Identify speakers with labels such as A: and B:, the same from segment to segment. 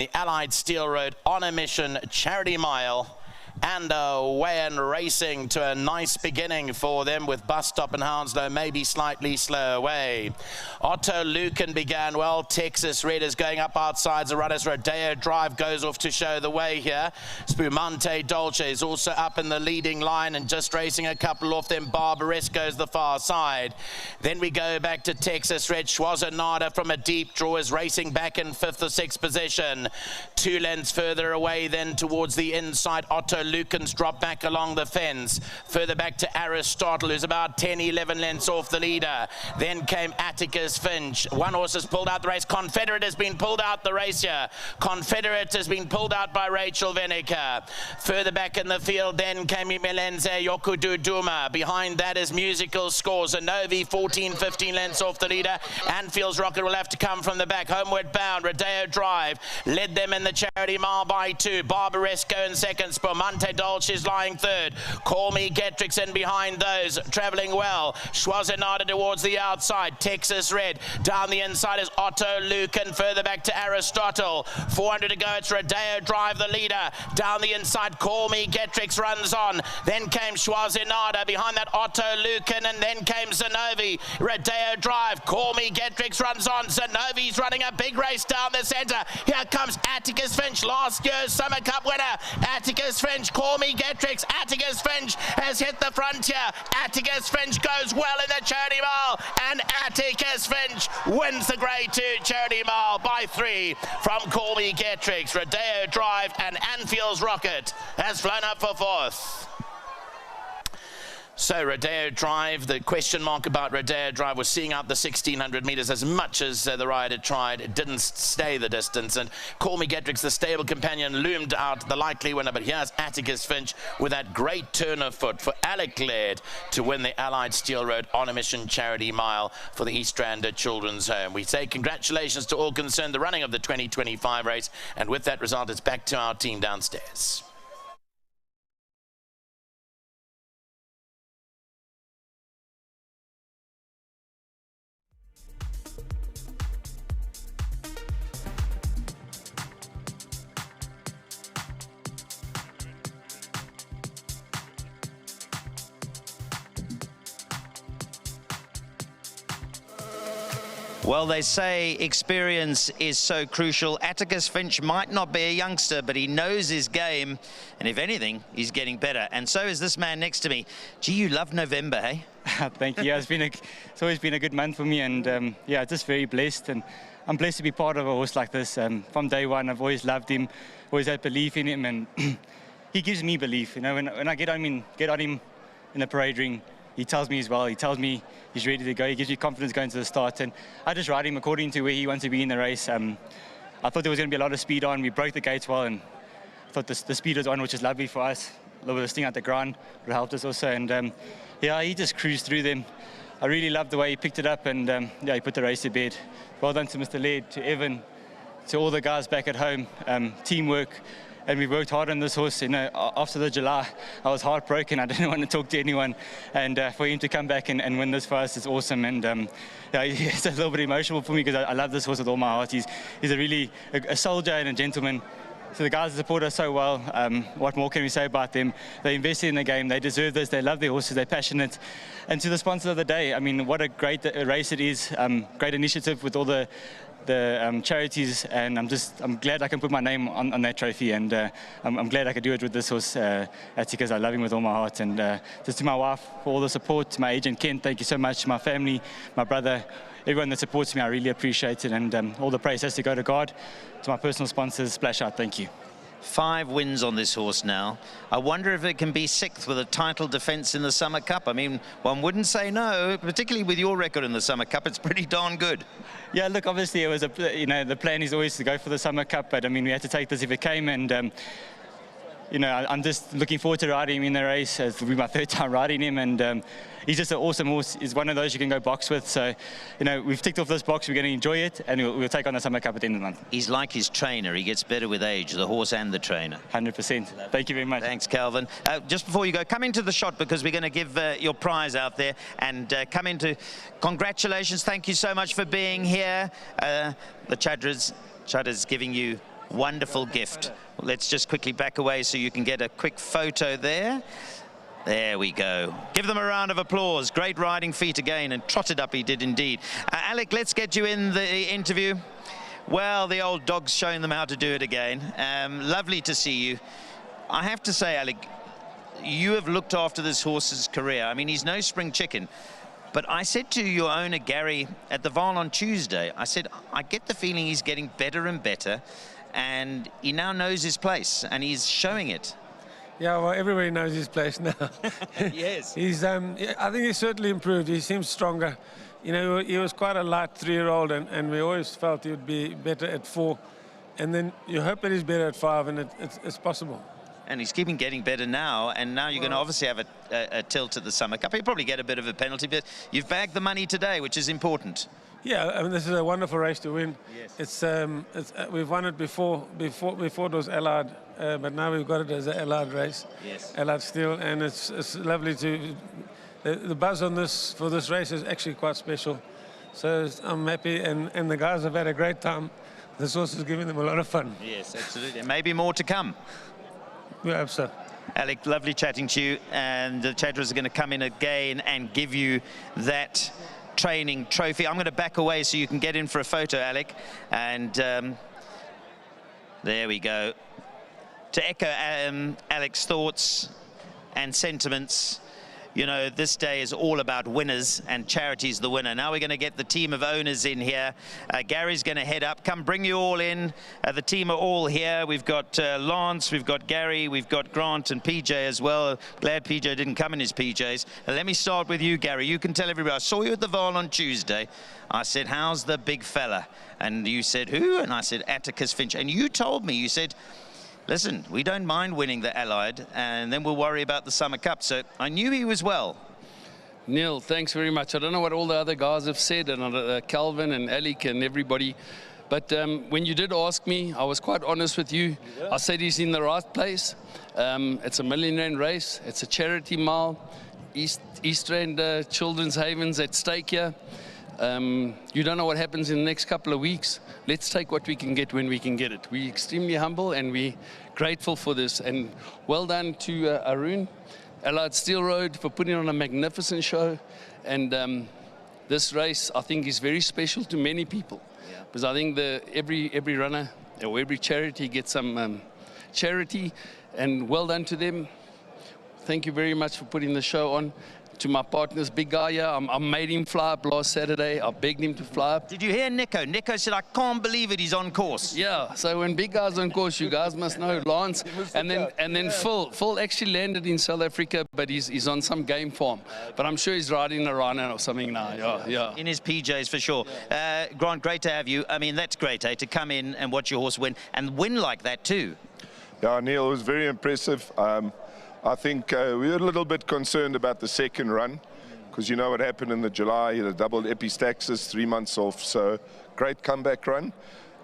A: The Allied Steel Road on a mission charity mile, and away and racing to a nice beginning for them, with Bus Stop and Hounslow maybe slightly slow away. Otto Lucan began well. Texas Red is going up outside the runners. Rodeo Drive goes off to show the way here. Spumante Dolce is also up in the leading line and just racing a couple off them. Barbaresco's the far side. Then we go back to Texas Red. Schwarzenegger from a deep draw is racing back in 5th or 6th position. 2 lengths further away then towards the inside. Otto Lucan's dropped back along the fence. Further back to Aristotle, who's about 10-11 lengths off the leader. Then came Atticus Finch. One horse has pulled out the race. Confederate has been pulled out the race here. Confederate has been pulled out by Rachel Veneker. Further back in the field then came Melenze Yokududuma. Behind that is Musical Scores. Zanovi 14-15 lengths off the leader. Anfield's Rocket will have to come from the back. Homeward Bound, Rodeo Drive led them in the charity mile by 2. Barbaresco in second. Spumante Dolce is lying third. Call Me Getrix in behind those, travelling well. Schwarzenegger towards the outside. Texas Red down the inside is Otto Lucan. Further back to Aristotle. 400 to go. It's Rodeo Drive, the leader. Down the inside, Call Me Getrix runs on. Then came Schwarzenegger. Behind that, Otto Lucan, and then came Zanovi. Rodeo Drive. Call Me Getrix runs on. Zanovi's running a big race down the centre. Here comes Atticus Finch, last year's Summer Cup winner. Atticus Finch, Call Me Getrix. Atticus Finch has hit the frontier. Atticus Finch goes well in the charity mile, and Atticus Finch wins the Grade 2 charity mile by 3 from Call Me Getrix. Rodeo Drive and Anfield's Rocket has flown up for 4th. So Rodeo Drive, the question mark about Rodeo Drive was seeing out the 1600 metres as much as the rider tried. It didn't stay the distance, and Call Me Getrix, the stable companion, loomed out the likely winner. But here's Atticus Finch with that great turn of foot for Alec Laird to win the Allied Steel Road on a mission charity mile for the East Rand Children's Home. We say congratulations to all concerned, the running of the 2025 race, and with that result, it's back to our team downstairs.
B: Well, they say experience is so crucial. Atticus Finch might not be a youngster, but he knows his game. And if anything, he's getting better. And so is this man next to me. Gee, you love November, hey?
C: Thank you. Yeah, it's always been a good month for me. And yeah, just very blessed. And I'm blessed to be part of a horse like this. From day one, I've always loved him, always had belief in him. And he gives me belief. You know, when I get on him in the parade ring, he tells me as well. He tells me he's ready to go. He gives me confidence going to the start, and I just ride him according to where he wants to be in the race. I thought there was going to be a lot of speed on. We broke the gates well, and I thought the speed was on, which is lovely for us. A little bit of sting out the ground would helped us also, and yeah, he just cruised through them. I really loved the way he picked it up, and yeah, he put the race to bed. Well done to Mr. Laird, to Evan, to all the guys back at home. Teamwork. And we worked hard on this horse. You know, after the July, I was heartbroken. I didn't want to talk to anyone. And for him to come back and win this for us is awesome. And yeah, it's a little bit emotional for me because I love this horse with all my heart. He's a really a soldier and a gentleman. So the guys support us so well. What more can we say about them? They invested in the game. They deserve this. They love their horses. They're passionate. And to the sponsor of the day, I mean, what a great race it is. Great initiative with all the charities, and I'm glad I can put my name on that trophy, and I'm glad I could do it with this horse, Atticus. I love him with all my heart, and just to my wife for all the support, to my agent Ken, thank you so much, to my family, my brother, everyone that supports me, I really appreciate it, and all the praise has to go to God. To my personal sponsors, Splash Out, thank you.
B: 5 wins on this horse now. I wonder if it can be 6th with a title defence in the Summer Cup. I mean, one wouldn't say no, particularly with your record in the Summer Cup. It's pretty darn good.
C: Yeah, look, obviously it was the plan is always to go for the Summer Cup, but I mean, we had to take this if it came, and you know, I'm just looking forward to riding him in the race. It'll be my 3rd time riding him, and he's just an awesome horse. He's one of those you can go box with. So, you know, we've ticked off this box. We're going to enjoy it, and we'll take on the Summer Cup at the end of the month.
B: He's like his trainer. He gets better with age, the horse and the trainer.
C: 100%. Thank you very much.
B: Thanks, Calvin. Just before you go, come into the shot because we're going to give your prize out there, and come into congratulations. Thank you so much for being here. The Chudder's giving you wonderful gift. Let's just quickly back away so you can get a quick photo there. There we go. Give them a round of applause. Great riding feat again, and trotted up he did indeed. Alec, let's get you in the interview. Well, the old dog's showing them how to do it again. Lovely to see you. I have to say, Alec, you have looked after this horse's career. I mean, he's no spring chicken. But I said to your owner, Gary, at the Val on Tuesday, I said, I get the feeling he's getting better and better, and he now knows his place, and he's showing it.
D: Yeah, well, everybody knows his place now.
B: Yes.
D: He's, I think he's certainly improved. He seems stronger. You know, he was quite a light 3-year-old, and we always felt he would be better at 4. And then you hope that he's better at 5, and it's possible.
B: And he's keeping getting better now, and now you're going to obviously have a tilt at the Summer Cup. You'll probably get a bit of a penalty, but you've bagged the money today, which is important.
D: Yeah, I mean, this is a wonderful race to win.
B: Yes.
D: We've won it before it was Allard, but now we've got it as an Allard race.
B: Yes.
D: Allard Steel, and it's lovely to. The buzz on this for this race is actually quite special. So I'm happy, and the guys have had a great time. This horse is giving them a lot of fun.
B: Yes, absolutely. Maybe more to come.
D: We hope so.
B: Alec, lovely chatting to you, and the chatterers are going to come in again and give you that training trophy. I'm going to back away so you can get in for a photo, Alec, and there we go. To echo Alec's thoughts and sentiments, you know, this day is all about winners, and charity's the winner. Now we're going to get the team of owners in here. Gary's going to head up. Come, bring you all in. The team are all here. We've got Lance, we've got Gary, we've got Grant and PJ as well. Glad PJ didn't come in his PJs. Let me start with you, Gary. You can tell everybody. I saw you at the Val on Tuesday. I said, how's the big fella? And you said, who? And I said, Atticus Finch. And you told me, you said, listen, we don't mind winning the Allied, and then we'll worry about the Summer Cup. So I knew he was well.
E: Neil, thanks very much. I don't know what all the other guys have said, and Calvin and Alec and everybody, but when you did ask me, I was quite honest with you. I said he's in the right place. It's a $1 million race. It's a charity mile. East End Children's Haven's at stake here. You don't know what happens in the next couple of weeks. Let's take what we can get when we can get it. We're extremely humble, and we're grateful for this. And well done to Arun, Allard Steel Road, for putting on a magnificent show. And this race, I think, is very special to many people. Yeah. Because I think every runner or every charity gets some charity. And well done to them. Thank you very much for putting the show on. To my partners, big guy here, I made him fly up last Saturday. I begged him to fly up.
B: Did you hear Nico? Nico said, I can't believe it, he's on course.
E: Yeah, so when big guy's on course, you guys must know Lance. And then Phil actually landed in South Africa, but he's on some game farm. But I'm sure he's riding a rhino or something now, yeah.
B: In his PJs for sure. Grant, great to have you. I mean, that's great, to come in and watch your horse win, and win like that too.
F: Yeah, Neil, it was very impressive. I think we were a little bit concerned about the second run, because you know what happened in the July. He had a double epistaxis, 3 months off, so great comeback run.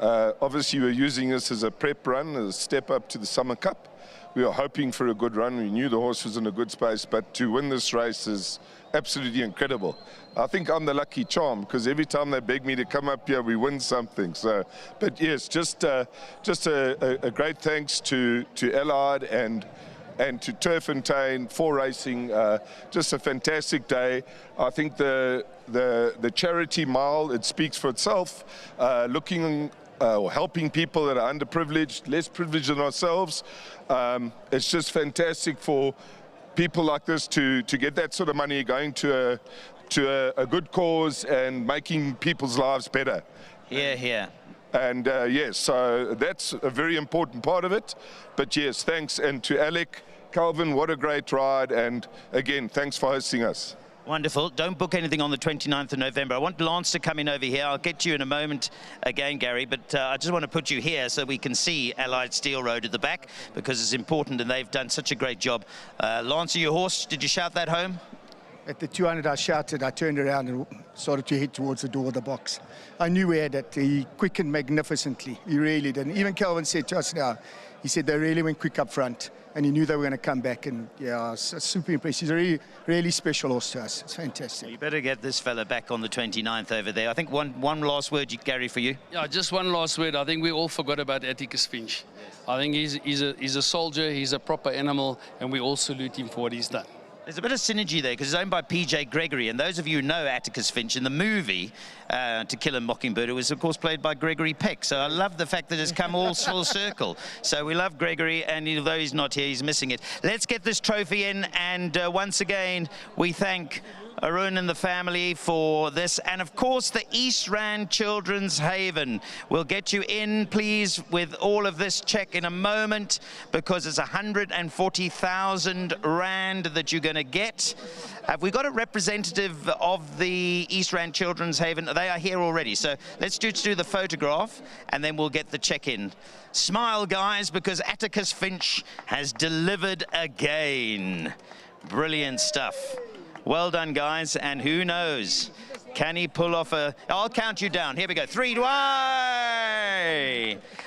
F: Obviously, we were using this as a prep run, as a step up to the Summer Cup. We were hoping for a good run. We knew the horse was in a good space, but to win this race is absolutely incredible. I think I'm the lucky charm, because every time they beg me to come up here, we win something. So, but yes, just a great thanks to Allard and to Turffontein for racing. Just a fantastic day. I think the charity mile, it speaks for itself. Looking or helping people that are underprivileged, less privileged than ourselves. It's just fantastic for people like this to get that sort of money going to a good cause and making people's lives better.
B: Here.
F: And yes, so that's a very important part of it. But yes, thanks. And to Alec, Calvin, what a great ride. And again, thanks for hosting us.
B: Wonderful. Don't book anything on the 29th of November. I want Lance to come in over here. I'll get to you in a moment again, Gary, but I just want to put you here so we can see Allied Steel Road at the back, because it's important, and they've done such a great job. Lance, your horse, did you shout that home?
G: At the 200, I shouted, I turned around and started to head towards the door of the box. I knew we had it. He quickened magnificently. He really did. And even Calvin said to us now, he said they really went quick up front, and he knew they were going to come back. And yeah, I was super impressed. He's a really, really special horse to us. It's fantastic.
B: You better get this fella back on the 29th over there. I think one last word, Gary, for you.
E: Yeah, just one last word. I think we all forgot about Atticus Finch. I think he's a soldier, he's a proper animal, and we all salute him for what he's done.
B: There's a bit of synergy there because it's owned by PJ Gregory, and those of you who know Atticus Finch in the movie To Kill a Mockingbird, it was of course played by Gregory Peck. So I love the fact that it's come all full circle. So we love Gregory, and although he's not here, he's missing it. Let's get this trophy in, and once again we thank Arun and the family for this, and of course the East Rand Children's Haven. We'll get you in, please, with all of this check in a moment, because it's 140,000 Rand that you're going to get. Have we got a representative of the East Rand Children's Haven? They are here already, so let's do the photograph, and then we'll get the check in. Smile, guys, because Atticus Finch has delivered again. Brilliant stuff. Well done, guys, and who knows, can he pull off a... I'll count you down. Here we go. 3, 2, 1.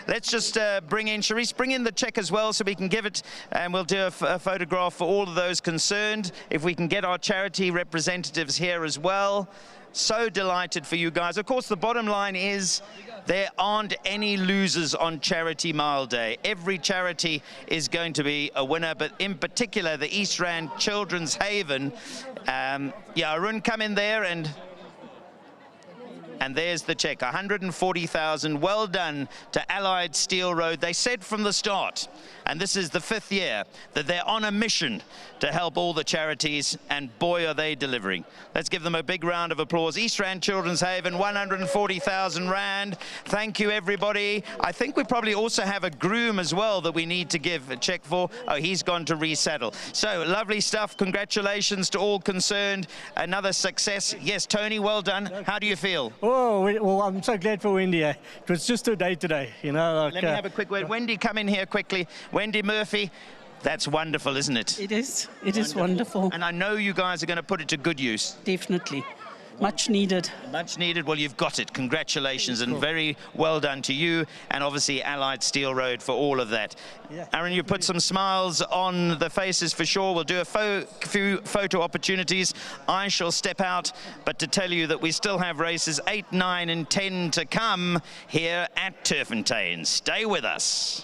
B: Let's just bring in, Charisse, bring in the check as well so we can give it, and we'll do a photograph for all of those concerned. If we can get our charity representatives here as well. So delighted for you guys. Of course, the bottom line is there aren't any losers on Charity Mile Day. Every charity is going to be a winner, but in particular, the East Rand Children's Haven. Yeah, Arun, come in there, and there's the check, 140,000. Well done to Allied Steel Road. They said from the start, and this is the 5th year, that they're on a mission to help all the charities, and boy, are they delivering. Let's give them a big round of applause. East Rand Children's Haven, 140,000 Rand. Thank you, everybody. I think we probably also have a groom as well that we need to give a check for. Oh, he's gone to resaddle. So, lovely stuff. Congratulations to all concerned. Another success. Yes, Tony, well done. How do you feel?
H: Oh, well, I'm so glad for Wendy. It was just a day today, you know. Like,
B: let me have a quick word. Wendy, come in here quickly. Wendy Murphy, that's wonderful, isn't it?
I: It is. It is wonderful.
B: And I know you guys are going to put it to good use.
I: Definitely. Much needed.
B: Much needed. Well, you've got it. Congratulations, and very well done to you, and obviously Allied Steel Road for all of that. Yeah. Aaron, you put some smiles on the faces for sure. We'll do a few photo opportunities. I shall step out, but to tell you that we still have races 8, 9 and 10 to come here at Turffontein. Stay with us.